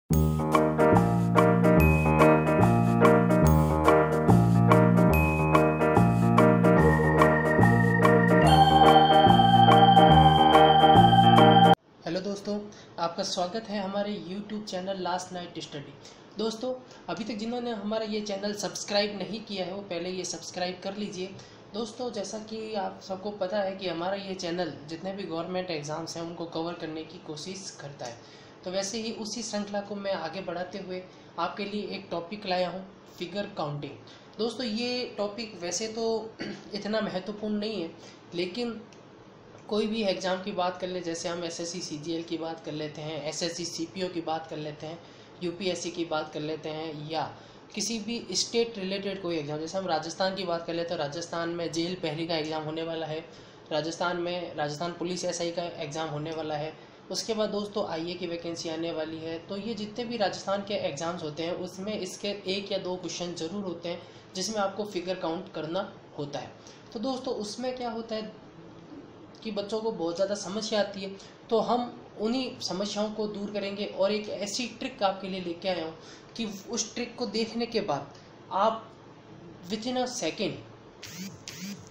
Hello दोस्तों, आपका स्वागत है हमारे YouTube channel last night study. दोस्तों, अभी तक जिन्होंने हमारा ये चैनल सब्सक्राइब नहीं किया है वो पहले ये सब्सक्राइब कर लीजिए। दोस्तों, जैसा कि आप सबको पता है कि हमारा ये चैनल जितने भी गवर्नमेंट एग्ज़ाम्स हैं उनको कवर करने की कोशिश करता है। तो वैसे ही उसी श्रृंखला को मैं आगे बढ़ाते हुए आपके लिए एक टॉपिक लाया हूँ, फिगर काउंटिंग। दोस्तों, ये टॉपिक वैसे तो इतना महत्वपूर्ण नहीं है, लेकिन कोई भी एग्ज़ाम की बात कर ले, जैसे हम एसएससी सीजीएल की बात कर लेते हैं, एसएससी सीपीओ की बात कर लेते हैं, यूपीएससी की बात कर लेते हैं, या किसी भी स्टेट रिलेटेड कोई एग्ज़ाम, जैसे हम राजस्थान की बात कर लेते हैं, राजस्थान में जेल पहली का एग्ज़ाम होने वाला है, राजस्थान में राजस्थान पुलिस एसआई का एग्ज़ाम होने वाला है, उसके बाद दोस्तों आईए की वैकेंसी आने वाली है। तो ये जितने भी राजस्थान के एग्ज़ाम्स होते हैं उसमें इसके 1 या 2 क्वेश्चन ज़रूर होते हैं जिसमें आपको फिगर काउंट करना होता है। तो दोस्तों, उसमें क्या होता है कि बच्चों को बहुत ज़्यादा समस्या आती है, तो हम उन्हीं समस्याओं को दूर करेंगे और एक ऐसी ट्रिक आपके लिए लेके आया हूँ कि उस ट्रिक को देखने के बाद आप विद इन अ सेकेंड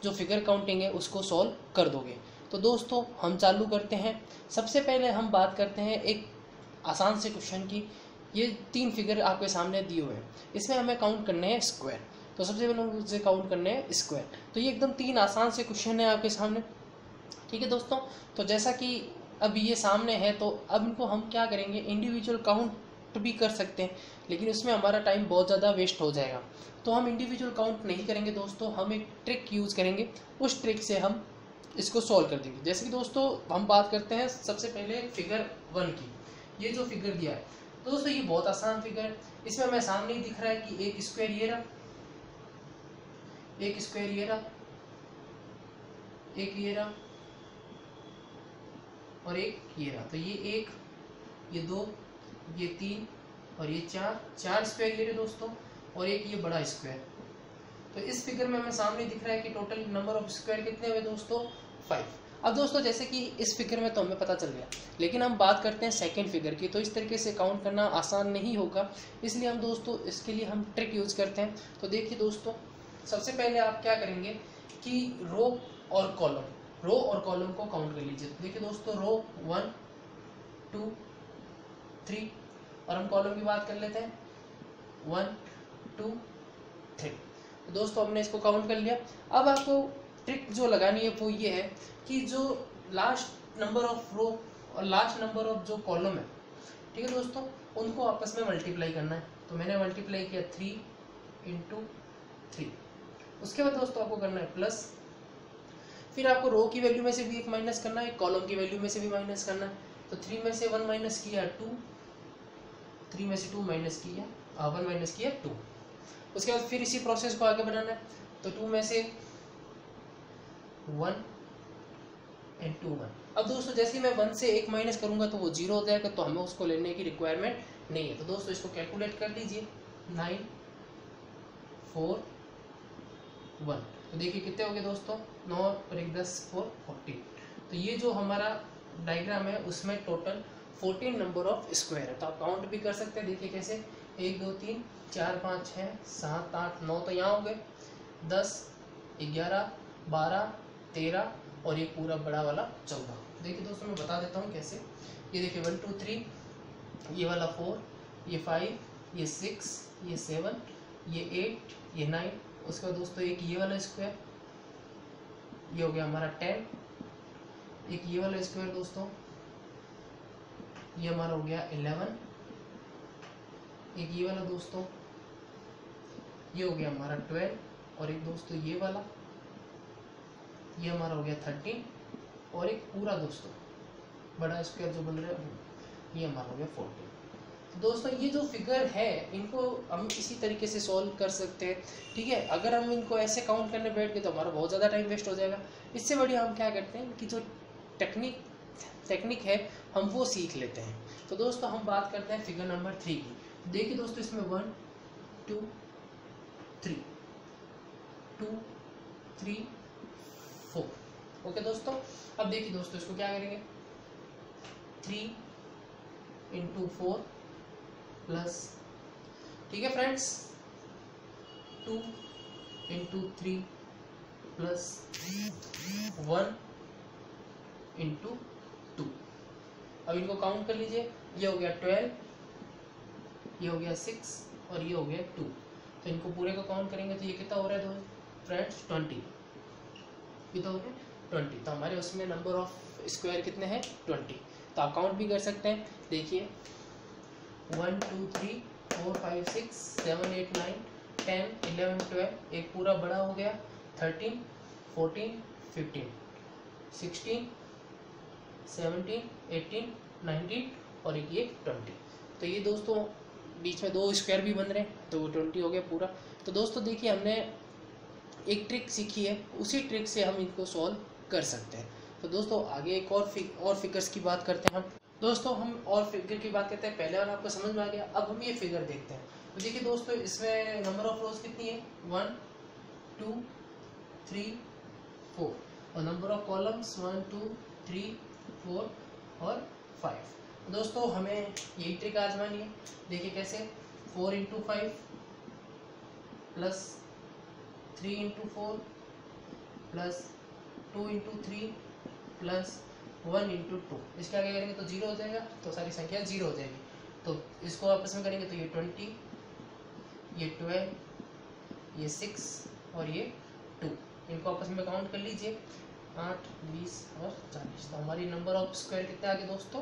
जो फिगर काउंटिंग है उसको सॉल्व कर दोगे। तो दोस्तों, हम चालू करते हैं। सबसे पहले हम बात करते हैं एक आसान से क्वेश्चन की। ये 3 फिगर आपके सामने दिए हुए हैं, इसमें हमें काउंट करने हैं स्क्वायर। तो सबसे पहले मुझे काउंट करने हैं स्क्वायर। तो ये एकदम 3 आसान से क्वेश्चन है आपके सामने, ठीक है दोस्तों। तो जैसा कि अब ये सामने है, तो अब इनको हम क्या करेंगे, इंडिविजुअल काउंट भी कर सकते हैं, लेकिन उसमें हमारा टाइम बहुत ज़्यादा वेस्ट हो जाएगा। तो हम इंडिविजुअल काउंट नहीं करेंगे दोस्तों, हम एक ट्रिक यूज़ करेंगे, उस ट्रिक से हम इसको सॉल्व कर देंगे। जैसे कि दोस्तों हम बात करते हैं सबसे पहले फिगर 1 की। ये जो फिगर दिया है तो दोस्तों ये बहुत आसान फिगर है। इसमें हमें सामने ही दिख रहा है कि एक स्क्वायर ये रहा, एक स्क्वायर ये रहा, एक ये रहा और एक ये रहा। तो ये 1, ये 2, ये 3 और ये 4 स्क्वायर ये रहे दोस्तों, और एक ये बड़ा स्क्वायर। तो इस फिगर में हमें सामने दिख रहा है कि टोटल नंबर ऑफ स्क्वायर कितने हुए दोस्तों, 5। अब दोस्तों जैसे कि इस फिगर में तो हमें पता चल गया, लेकिन हम बात करते हैं सेकंड फिगर की। तो इस तरीके से काउंट करना आसान नहीं होगा, इसलिए हम दोस्तों इसके लिए हम ट्रिक यूज करते हैं। तो देखिए दोस्तों, सबसे पहले आप क्या करेंगे कि रो और कॉलम को काउंट कर लीजिए। तो देखिए दोस्तों, रो 1 2 3 और हम कॉलम की बात कर लेते हैं 1 2 3। तो दोस्तों हमने इसको काउंट कर लिया। अब आपको ट्रिक जो लगानी है वो ये है कि जो लास्ट नंबर ऑफ रो और लास्ट नंबर ऑफ जो कॉलम है, ठीक है दोस्तों, उनको आपस में मल्टीप्लाई करना है। तो मैंने मल्टीप्लाई किया 3 × 3। उसके बाद दोस्तों आपको करना है प्लस, फिर आपको रो की वैल्यू में से भी एक माइनस करना है, कॉलम की वैल्यू में से भी माइनस करना है। तो 3 में से 1 माइनस किया 2, 3 में से 2 माइनस किया 1 माइनस किया 2। उसके बाद फिर इसी प्रोसेस को आगे बढ़ाना है। तो 2 में से 1 और 2 1। अब दोस्तों जैसे ही मैं 1 से 1 माइनस करूंगा तो वो 0 हो जाएगा, तो हमें उसको लेने की रिक्वायरमेंट नहीं है। तो दोस्तों इसको कैलकुलेट कर लीजिए, 9 4 1। तो देखिए कितने हो गए दोस्तों, 9 और 1 10 4 14। तो ये जो हमारा डायग्राम है उसमें टोटल 14 नंबर ऑफ स्क्वायर है। तो आप काउंट भी कर सकते हैं, देखिए कैसे, 1 2 3 4 5 6 7 8 9 तो यहाँ हो गए, 10 11 12 13 और ये पूरा बड़ा वाला 14। देखिए दोस्तों मैं बता देता हूँ कैसे। ये देखिए 1 2 3, ये वाला 4, ये 5, ये 6, ये 7, ये 8, ये 9। उसके बाद दोस्तों एक ये वाला स्क्वायर, ये हो गया हमारा 10। एक ये वाला स्क्वायर दोस्तों, ये हमारा हो गया 11। एक ये वाला दोस्तों, ये हो गया हमारा 12। और एक दोस्तों ये वाला, ये हमारा हो गया 13। और एक पूरा दोस्तों बड़ा स्क्वायर जो बन रहा है ये हमारा हो गया 14। दोस्तों ये जो फिगर है इनको हम इसी तरीके से सॉल्व कर सकते हैं, ठीक है। अगर हम इनको ऐसे काउंट करने बैठ गए तो हमारा बहुत ज़्यादा टाइम वेस्ट हो जाएगा। इससे बढ़िया हम क्या करते हैं कि जो टेक्निक है हम वो सीख लेते हैं। तो दोस्तों हम बात करते हैं फिगर नंबर 3 की। देखिए दोस्तों इसमें 1 2 3 2 3 4। ओके दोस्तों, अब देखिए दोस्तों इसको क्या करेंगे, 3 × 4 प्लस, ठीक है फ्रेंड्स, 2 इंटू 3 प्लस 1 इंटू 2। अब इनको काउंट कर लीजिए, ये हो गया 12, ये हो गया 6 और ये हो गया 2। तो इनको पूरे को काउंट करेंगे तो ये कितना हो रहा है फ्रेंड्स 20, कितना हो गया 20। तो हमारे उसमें नंबर ऑफ स्क्वायर कितने हैं 20। तो आप काउंट भी कर सकते हैं, देखिए 1 2 3 4 5 6 7 8 9 10 11 12, एक पूरा बड़ा हो गया 13 14 15 16 17 18 19 और एक ये 20। तो ये दोस्तों बीच में 2 स्क्वायर भी बन रहे हैं, तो वो 20 हो गया पूरा। तो दोस्तों देखिए हमने एक ट्रिक सीखी है, उसी ट्रिक से हम इनको सॉल्व कर सकते हैं। तो दोस्तों आगे एक और फिगर्स की बात करते हैं हम। दोस्तों हम और फिगर की बात करते हैं, पहले वाला आपको समझ में आ गया, अब हम ये फिगर देखते हैं। तो देखिए दोस्तों इसमें नंबर ऑफ रोज कितनी है 1 2 3 4 और नंबर ऑफ कॉलम्स 1 2 3 4 और 5। दोस्तों हमें यही ट्रिक आजमानी है, देखिए कैसे 4 into 5 plus 3 into 4 plus 2 into 3 plus 1 into 2। इसके आगे करेंगे तो 0 हो जाएगा, तो सारी संख्या 0 हो जाएगी। तो इसको आपस में करेंगे तो ये 20, ये 12, ये 6 और ये 2। इनको आपस में काउंट कर लीजिए 8 20 और 40। तो हमारी नंबर ऑफ स्क्वायर कितने आ गए दोस्तों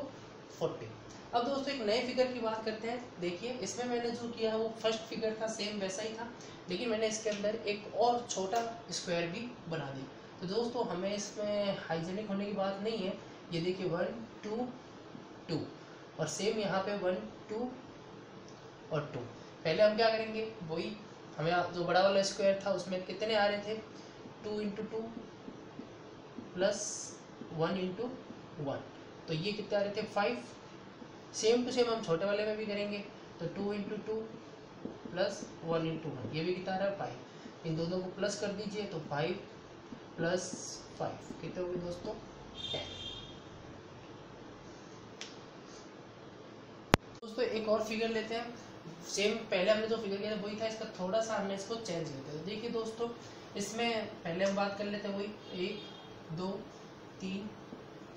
40। अब दोस्तों एक नए फिगर की बात करते हैं। देखिए इसमें मैंने जो किया है वो फर्स्ट फिगर था, सेम वैसा ही था, लेकिन मैंने इसके अंदर एक और छोटा स्क्वायर भी बना दिया। तो दोस्तों हमें इसमें हाइजेनिक होने की बात नहीं है, ये देखिए 1 2 2 और सेम यहाँ पे 1 2 और 2। पहले हम क्या करेंगे, वही हमें जो बड़ा वाला स्क्वायर था उसमें कितने आ रहे थे 2 इंटू 2 प्लस 1 इंटू 1, तो ये कितने आ रहे थे 5। सेम टू सेम हम छोटे वाले में भी करेंगे, तो 2 इंटू 2 प्लस 1 इंटू 1, ये भी कितना आ रहा है 5। इन दोनों को प्लस कर दीजिए तो 5 प्लस 5 कितने हो गए दोस्तों 10। दोस्तों एक और फिगर लेते हैं, सेम पहले हमने जो फिगर किया था वही था, इसका थोड़ा सा हमने इसको चेंज करते हैं। देखिए दोस्तों इसमें पहले हम बात कर लेते हैं वही 1 2 3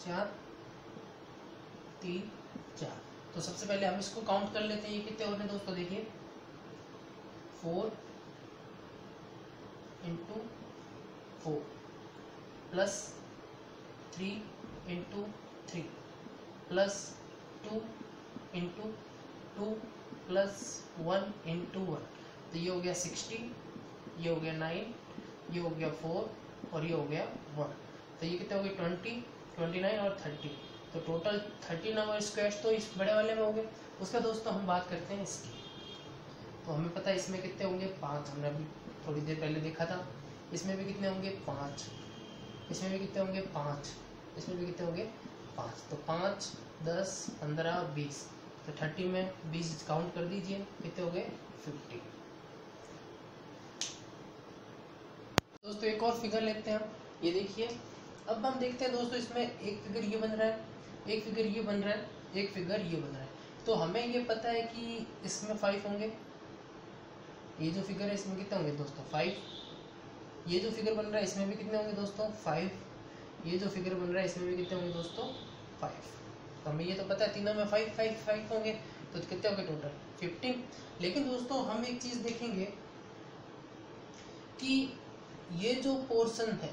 4 3 4। तो सबसे पहले हम इसको काउंट कर लेते हैं, ये कितने हो रहे हैं दोस्तों, देखिए 4 into 4 plus 3 into 3 plus 2 into 2 plus 1 into 1। तो ये हो गया 60, ये हो गया 9, ये हो गया 4 और ये हो गया 1। तो ये कितने हो गए 20 29 और 30। तो टोटल 30 नंबर स्क्वायर्स तो इस बड़े वाले में हो गए। उसका दोस्तों हम बात करते हैं इसकी, तो हमें पता है इसमें कितने होंगे 5, हमने अभी थोड़ी देर पहले देखा था। इसमें भी कितने होंगे 5, इसमें भी कितने होंगे 5, इसमें भी कितने होंगे 5। तो 5 10 15 20, तो 30 में 20 काउंट कर दीजिए, कितने हो गए 50। दोस्तों एक और फिगर लेते हैं हम, ये देखिए। अब हम देखते हैं दोस्तों इसमें एक फिगर ये बन रहा है, एक फिगर ये बन रहा है, एक फिगर ये बन रहा है। तो हमें ये पता है कि इसमें 5 होंगे, ये जो फिगर है इसमें कितने होंगे दोस्तों 5। ये जो फिगर बन रहा है इसमें भी कितने होंगे दोस्तों 5। ये जो फिगर बन रहा है इसमें भी कितने होंगे दोस्तों 5। तो हमें ये तो पता है तीनों में 5 5 5 होंगे, तो कितने होंगे टोटल 15। लेकिन दोस्तों हम एक चीज़ देखेंगे कि ये जो पोर्शन है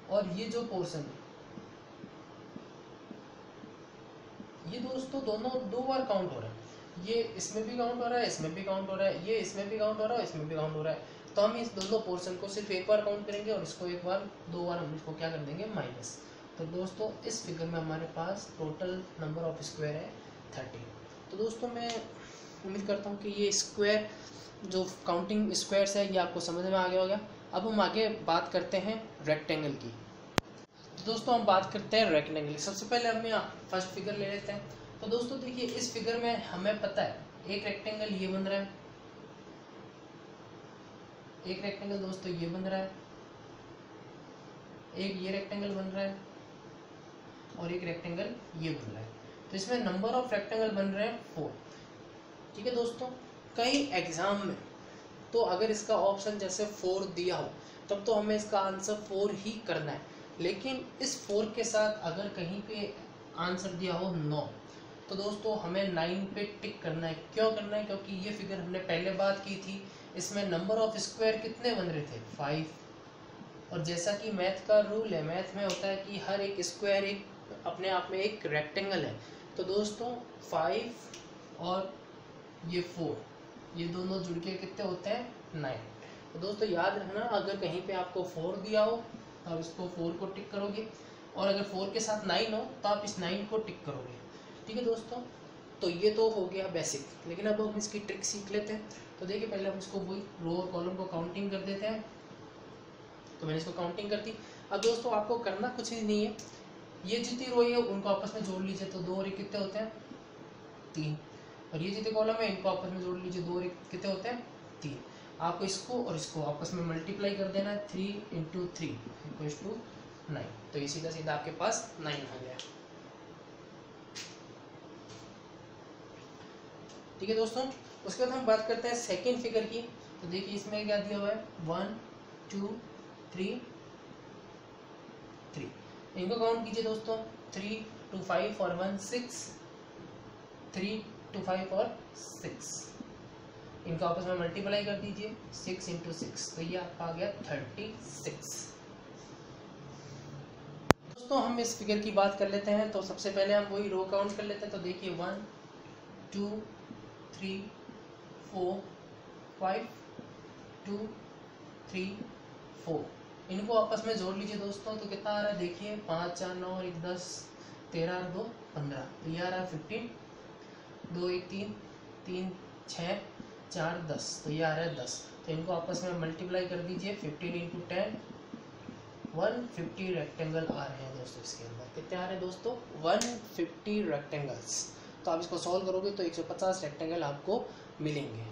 और ये जो पोर्शन है, ये दोस्तों दोनों 2 बार काउंट हो रहा है। ये इसमें भी काउंट हो रहा है, इसमें भी काउंट हो रहा है, ये इसमें भी काउंट हो रहा है, इसमें भी काउंट हो रहा है। तो हम इस दोनों पोर्शन को सिर्फ एक बार काउंट करेंगे और इसको एक बार 2 बार हम इसको क्या कर देंगे माइनस। तो दोस्तों इस फिगर में हमारे पास टोटल नंबर ऑफ स्क्वायर है 30। तो दोस्तों मैं उम्मीद करता हूँ कि ये स्क्वायर जो काउंटिंग स्क्वायर्स है ये आपको समझ में आ गया होगा। अब हम आगे बात करते हैं रेक्टेंगल की। दोस्तों हम बात करते हैं रेक्टेंगल। सबसे पहले हम यहाँ फर्स्ट फिगर ले लेते हैं। तो दोस्तों देखिए इस फिगर में हमें पता है एक रेक्टेंगल ये बन रहा है, एक रेक्टेंगल दोस्तों ये बन रहा है, एक ये रेक्टेंगल बन रहा है और एक रेक्टेंगल ये बन रहा है। तो इसमें नंबर ऑफ रेक्टेंगल बन रहे हैं 4। ठीक है दोस्तों, कई एग्जाम में तो अगर इसका ऑप्शन जैसे 4 दिया हो तब तो हमें इसका आंसर 4 ही करना है, लेकिन इस 4 के साथ अगर कहीं पे आंसर दिया हो 9 तो दोस्तों हमें 9 पे टिक करना है। क्यों करना है? क्योंकि ये फिगर हमने पहले बात की थी, इसमें नंबर ऑफ स्क्वायर कितने बन रहे थे 5। और जैसा कि मैथ का रूल है, मैथ में होता है कि हर एक स्क्वायर एक अपने आप में एक रेक्टेंगल है। तो दोस्तों 5 और ये 4 ये दोनों जुड़ के कितने होते हैं 9। तो दोस्तों याद रखना, अगर कहीं पे आपको 4 दिया हो तो आप इसको 4 को टिक करोगे, और अगर 4 के साथ 9 हो तो आप इस 9 को टिक करोगे। ठीक है दोस्तों, तो ये तो हो गया बेसिक, लेकिन अब हम इसकी ट्रिक सीख लेते हैं। तो देखिए पहले हम इसको वही रो और कॉलम को काउंटिंग कर देते हैं। तो मैंने इसको काउंटिंग कर दी। अब दोस्तों आपको करना कुछ ही नहीं है, ये जितनी रो है उनको आपस में जोड़ लीजिए। तो 2 और 1 कितने होते हैं 3, और ये जितने कॉलम है इनको आपस में जोड़ लीजिए। 2 और 1 कितने होते हैं 3। आपको इसको और इसको आपस में मल्टीप्लाई कर देना है। 3 × 3 = 9। तो ये सीधा सीधा आपके पास 9 आ गया। ठीक है दोस्तों, उसके बाद हम बात करते हैं सेकेंड फिगर की। तो देखिए इसमें क्या दिया हुआ है 1 2 3 3। इनको काउंट कीजिए दोस्तों। 3 2 5 और 1 6, 3 2 5 और 6। इनको आपस में मल्टीप्लाई कर दीजिए। 6 × 6, तो ये आपका आ गया 36। दोस्तों हम इस फिगर की बात कर लेते हैं। तो सबसे पहले हम वही रो काउंट कर लेते हैं। तो देखिए 1 2 3 4 5 2 3 4। इनको आपस में जोड़ लीजिए दोस्तों। तो कितना आ रहा है देखिए 5 4 9 और 1 10 13 और 2 15। तो ये आ रहा है 15। 2 1 3 3 6 4 10। तो ये आ रहा है 10। तो इनको आपस में मल्टीप्लाई कर दीजिए। 15 × 10 150 रेक्टेंगल आ रहे हैं दोस्तों। इसके अंदर कितने आ रहे हैं दोस्तों 150 रेक्टेंगल्स। तो आप इसको सॉल्व करोगे तो 150 रेक्टेंगल आपको मिलेंगे।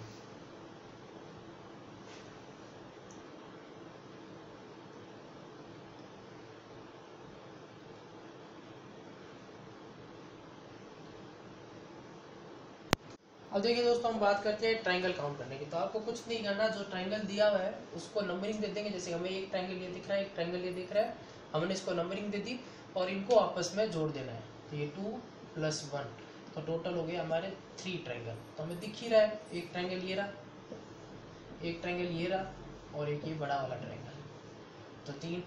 अब देखिए दोस्तों हम बात करते हैं ट्रायंगल काउंट करने की। तो आपको कुछ नहीं करना, जो ट्रायंगल दिया हुआ है उसको नंबरिंग दे देंगे। जैसे हमें एक ट्रायंगल ये दिख रहा है, एक ट्रायंगल ये दिख रहा है, हमने इसको नंबरिंग दे दी और इनको आपस में जोड़ देना है। तो ये 2 + 1, तो टोटल हो गए हमारे 3 ट्रायंगल। तो हमें दिख ही रहा है, एक ट्रायंगल ये रहा, एक ट्रायंगल ये रहा और एक ये बड़ा वाला ट्रायंगल। तो 3।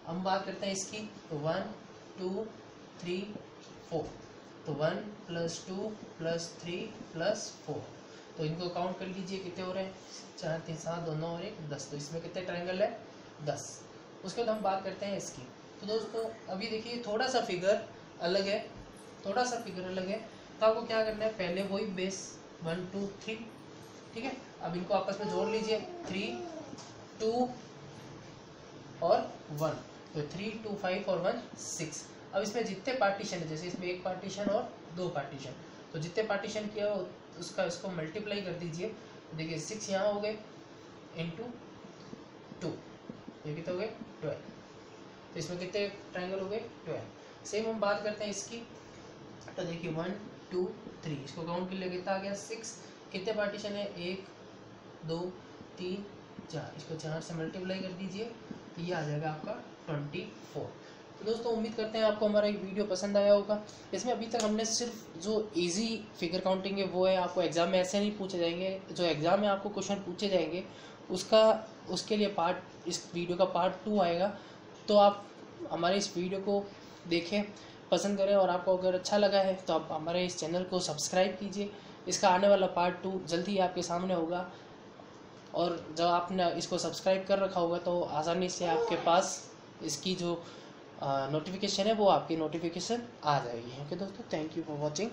हम बात करते हैं इसकी। तो 1 2 3 4। तो 1 + 2 + 3 + 4। तो इनको काउंट कर लीजिए कितने हो रहे हैं 4 3 7 2 9 और 1 10। तो इसमें कितने ट्रायंगल है 10। उसके बाद हम बात करते हैं इसकी। तो दोस्तों अभी देखिए थोड़ा सा फिगर अलग है, थोड़ा सा फिगर अलग है। तो आपको क्या करना है, पहले वही बेस 1 2 3। ठीक है, अब इनको आपस में जोड़ लीजिए। 3 2 और 1। तो 3 2 5 और 1 6। अब इसमें जितने पार्टीशन है, जैसे इसमें एक पार्टीशन और 2 पार्टीशन, तो जितने पार्टीशन किया हो उसका इसको मल्टीप्लाई कर दीजिए। देखिए 6 यहाँ हो गए × 2, ये कितने हो गए 12। तो इसमें कितने ट्रायंगल हो गए 12। सेम हम बात करते हैं इसकी। तो देखिए 1 2 3, इसको काउंट कर लिया कितना आ गया 6। कितने पार्टीशन है 1 2 3 4, इसको 4 से मल्टीप्लाई कर दीजिए तो ये आ जाएगा आपका 24। तो दोस्तों उम्मीद करते हैं आपको हमारा एक वीडियो पसंद आया होगा। इसमें अभी तक हमने सिर्फ जो इजी फिगर काउंटिंग है वो है, आपको एग्जाम में ऐसे नहीं पूछे जाएंगे। जो एग्जाम में आपको क्वेश्चन पूछे जाएंगे उसके लिए इस वीडियो का पार्ट 2 आएगा। तो आप हमारे इस वीडियो को देखें, पसंद करें, और आपको अगर अच्छा लगा है तो आप हमारे इस चैनल को सब्सक्राइब कीजिए। इसका आने वाला पार्ट 2 जल्दी ही आपके सामने होगा, और जब आपने इसको सब्सक्राइब कर रखा होगा तो आसानी से आपके पास इसकी जो नोटिफिकेशन है वो आपकी नोटिफिकेशन आ जाएगी। ओके दोस्तों, थैंक यू फॉर वॉचिंग।